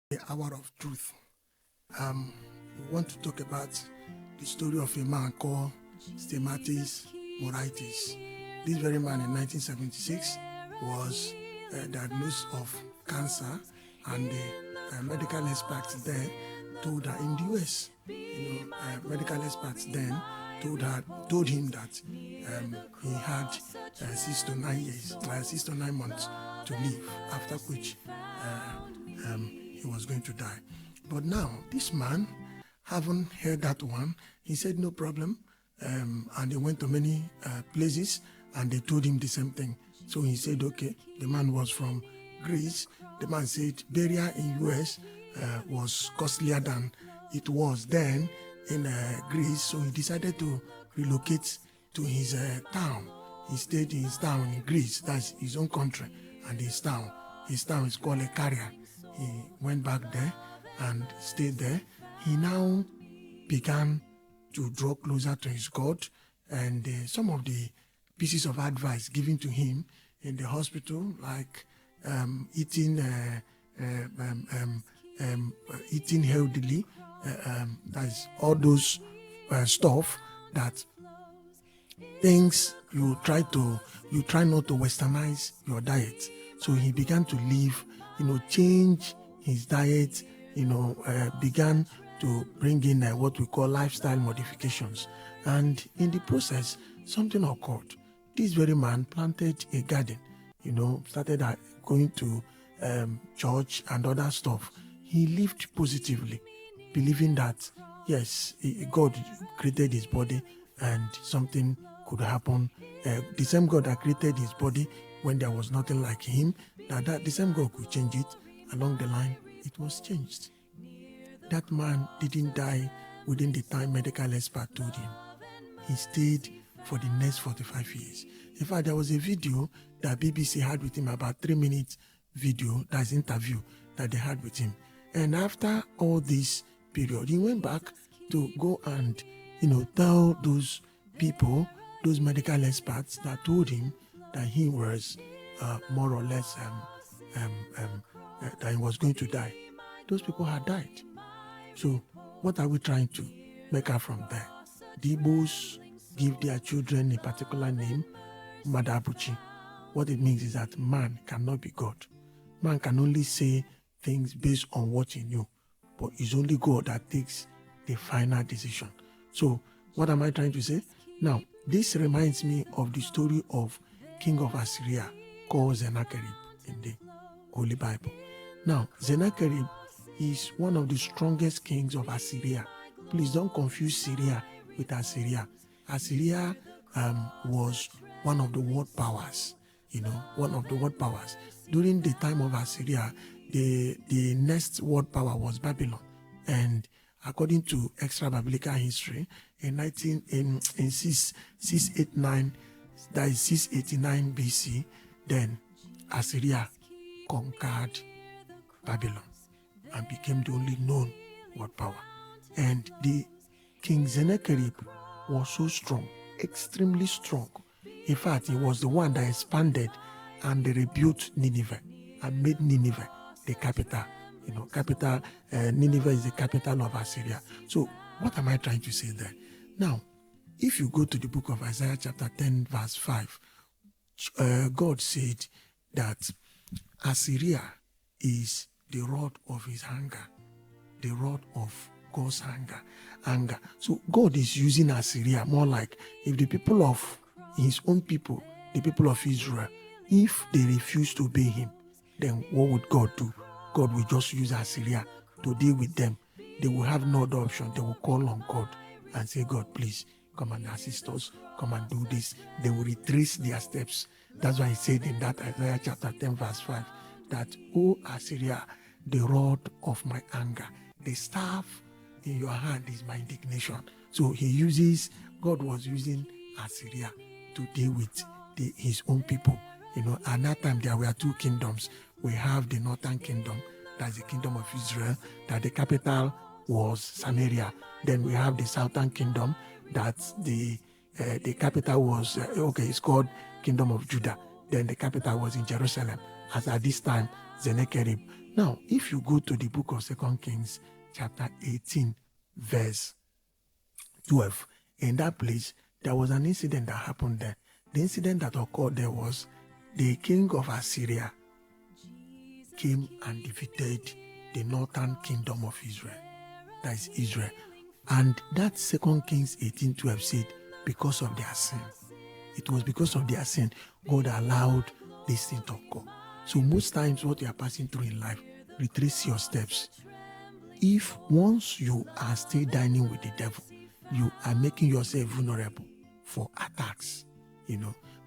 The hour of truth. We want to talk about the story of a man called Stamatis Moraitis. This very man in 1976 was diagnosed of cancer, and the medical experts then told her in the US, medical experts then told him that he had 6 to 9 years, like 6 to 9 months to live, after which he was going to die. But now, this man haven't heard that one. He said, no problem. And they went to many places, and they told him the same thing. So he said, okay. The man was from Greece. The man said burial in US was costlier than it was then in Greece. So he decided to relocate to his town. He stayed in his town in Greece. That's his own country. And his town is called Ikaria. He went back there and stayed there. He now began to draw closer to his God, and some of the pieces of advice given to him in the hospital, like eating healthily, that's all those stuff, that things you try not to westernize your diet. So he began to live, change his diet, began to bring in what we call lifestyle modifications. And in the process, something occurred. This very man planted a garden, started going to church and other stuff. He lived positively, believing that, yes, God created his body and something could happen. The same God that created his body when there was nothing like him, that the same God could change it. Along the line, it was changed. That man didn't die within the time medical expert told him. He stayed for the next 45 years. In fact, there was a video that BBC had with him, about 3 minutes video, that's interview that they had with him. And after all this period, he went back to go and, tell those people, those medical experts that told him that he was more or less that he was going to die. Those people had died. So what are we trying to make out from there? The Igbos give their children a particular name, Madabuchi. What it means is that man cannot be God. Man can only say things based on what he knew, but it's only God that takes the final decision. So what am I trying to say? Now, this reminds me of the story of King of Assyria called Sennacherib in the Holy Bible. Now, Sennacherib is one of the strongest kings of Assyria. Please don't confuse Syria with Assyria. Assyria was one of the world powers, one of the world powers. During the time of Assyria, the next world power was Babylon. And according to extra biblical history, in 689, that is 689 BC, then Assyria conquered Babylon and became the only known world power. And the King Sennacherib was so strong, extremely strong. In fact, he was the one that expanded and rebuilt Nineveh and made Nineveh the capital. Nineveh is the capital of Assyria. So what am I trying to say there? Now, if you go to the book of Isaiah chapter 10 verse 5, God said that Assyria is the rod of his anger, the rod of God's anger. So God is using Assyria more like, if the people of his own people, the people of Israel, if they refuse to obey him, then what would God do? God will just use Assyria to deal with them. They will have no other option. They will call on God and say, God, please come and assist us, come and do this. They will retrace their steps. That's why he said in that Isaiah chapter 10 verse 5, that, O Assyria, the rod of my anger, the staff in your hand is my indignation. So God was using Assyria to deal with his own people. At that time there were 2 kingdoms. We have the northern kingdom, that's the kingdom of Israel, that the capital was Samaria. Then we have the southern kingdom, that the capital was, it's called Kingdom of Judah. Then the capital was in Jerusalem, as at this time, Sennacherib. Now, if you go to the book of 2 Kings, chapter 18, verse 12, in that place, there was an incident that happened there. The incident that occurred there was the king of Assyria came and defeated the northern kingdom of Israel. That is Israel. And that 2 Kings 18:12 said, because of their sin. It was because of their sin God allowed this thing to occur. So most times what you are passing through in life, retrace your steps. If once you are still dining with the devil, you are making yourself vulnerable for attacks,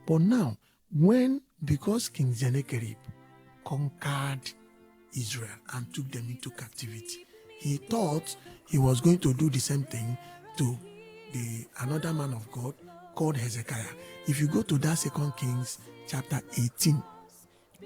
But now, because King Sennacherib conquered Israel and took them into captivity, he thought he was going to do the same thing to another man of God called Hezekiah. If you go to that 2 Kings chapter 18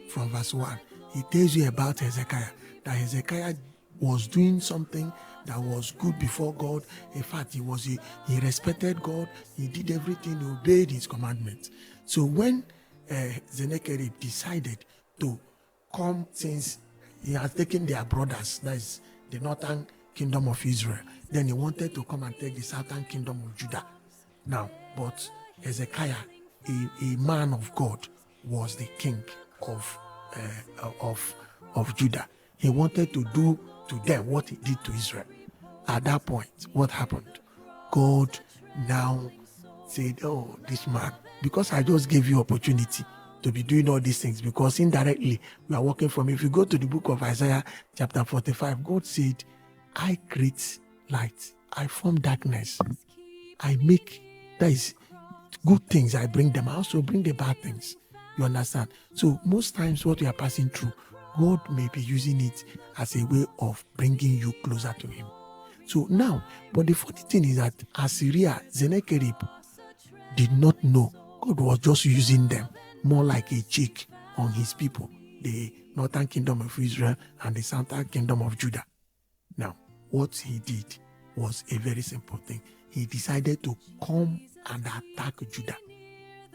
from verse 1, he tells you about Hezekiah, that Hezekiah was doing something that was good before God. In fact, he respected God, he did everything, he obeyed his commandments. So when Sennacherib decided to come, since he had taken their brothers, that is the northern kingdom of Israel, then he wanted to come and take the southern kingdom of Judah. Now, but Hezekiah, a man of God, was the king of Judah. He wanted to do to them what he did to Israel. At that point, what happened? God now said, oh, this man, because I just gave you opportunity to be doing all these things, because indirectly we are working from. If you go to the book of Isaiah chapter 45, God said, I create light, I form darkness, I make, that is good things, I bring them, I also bring the bad things. You understand? So most times what we are passing through, God may be using it as a way of bringing you closer to him. So now, but the funny thing is that Assyria, Sennacherib, did not know God was just using them more like a check on his people, the northern kingdom of Israel and the southern kingdom of Judah. Now, what he did was a very simple thing. He decided to come and attack Judah.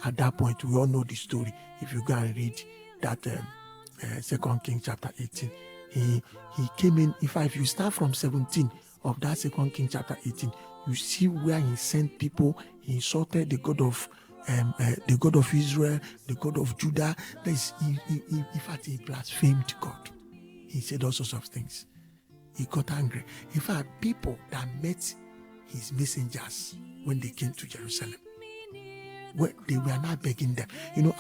At that point, we all know the story. If you go and read that 2 Kings chapter 18, he came in. In fact, if you start from 17 of that 2 Kings chapter 18, you see where he sent people. He insulted the God of Israel, the God of Judah. In fact, he blasphemed God. He said all sorts of things. He got angry. In fact, people that met his messengers when they came to Jerusalem, they were not begging them.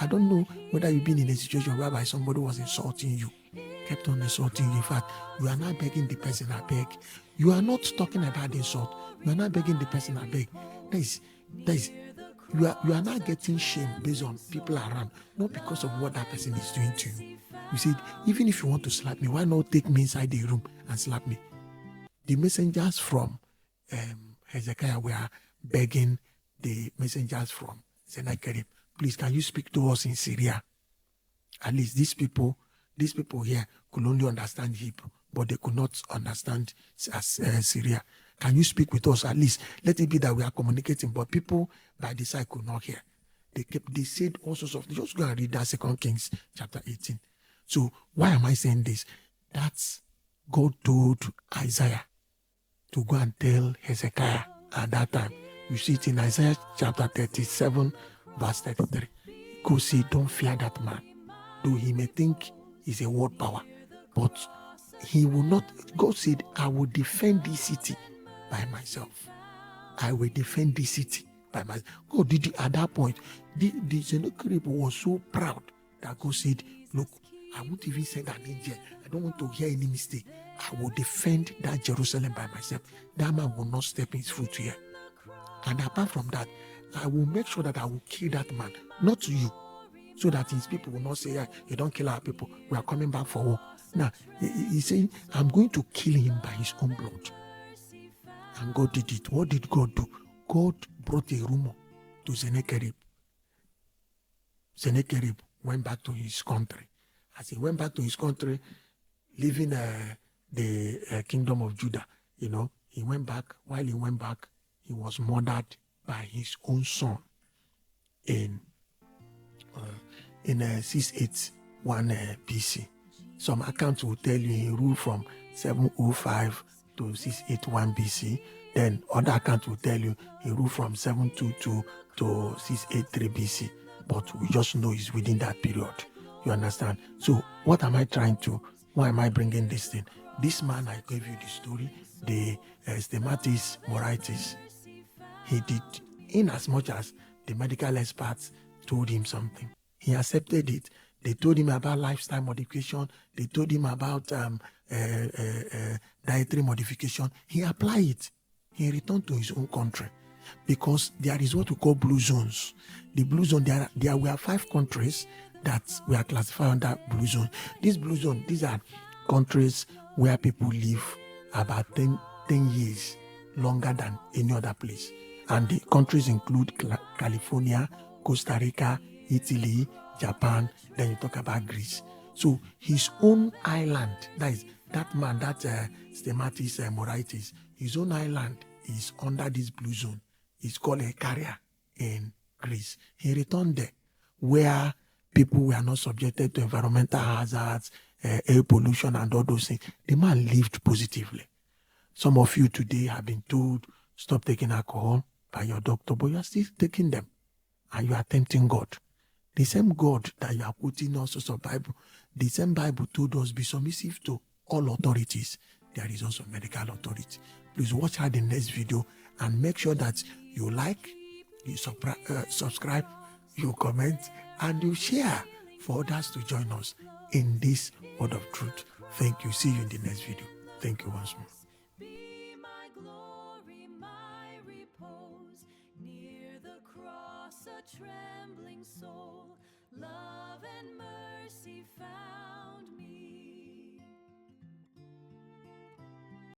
I don't know whether you've been in a situation whereby somebody was insulting you, kept on insulting you. In fact, you are not begging the person, I beg. You are not talking about the insult. You are not begging the person, I beg. You are not getting shame based on people around, not because of what that person is doing to you. You said, even if you want to slap me, why not take me inside the room and slap me? The messengers from Hezekiah were begging the messengers from Sennacherib, please, can you speak to us in Syria? At least these people here could only understand Hebrew, but they could not understand Syria. Can you speak with us? At least let it be that we are communicating, but people by the side could not hear. They said all sorts of things. Just go and read that 2 Kings chapter 18. So why am I saying this? That's God told Isaiah to go and tell Hezekiah at that time. You see it in Isaiah chapter 37, verse 33. God said, don't fear that man. Though he may think he's a world power, but he will not. God said, I will defend this city by myself. I will defend this city by myself. God did it at that point. The Sennacherib was so proud that God said, look, I won't even send an angel. I don't want to hear any mistake. I will defend that Jerusalem by myself. That man will not step his foot here. And apart from that, I will make sure that I will kill that man, not you, so that his people will not say, yeah, you don't kill our people, we are coming back for war. Now, he's saying, I'm going to kill him by his own blood. And God did it. What did God do? God brought a rumor to Sennacherib. Sennacherib went back to his country. As he went back to his country, leaving the kingdom of Judah, he went back. While he went back, he was murdered by his own son in 681 BC. Some accounts will tell you he ruled from 705 to 681 BC. Then other accounts will tell you he ruled from 722 to 683 BC. But we just know it's within that period. You understand? So what am I trying to, why am I bringing this thing? This man I gave you the story, the Stemmatis Moraitis, he did, in as much as the medical experts told him something, he accepted it. They told him about lifestyle modification. They told him about dietary modification. He applied it. He returned to his own country because there is what we call blue zones. The blue zone, there were 5 countries that were classified under blue zone. This blue zone, these are countries where people live about 10 years longer than any other place. And the countries include California, Costa Rica, Italy, Japan, then you talk about Greece. So his own island, that man, Stemmatis Moraitis, his own island is under this blue zone. It's called a carrier in Greece. He returned there where people were not subjected to environmental hazards, air pollution and all those things. The man lived positively. Some of you today have been told, stop taking alcohol by your doctor, but you are still taking them and you are tempting God. The same God that you are putting all sorts of Bible, the same Bible told us, be submissive to all authorities. There is also medical authority. Please watch out the next video and make sure that you like, you subscribe, you comment, and you share for others to join us in this word of truth. Thank you. See you in the next video. Thank you once more. Be my glory, my repose, near the cross a trembling soul, love and mercy.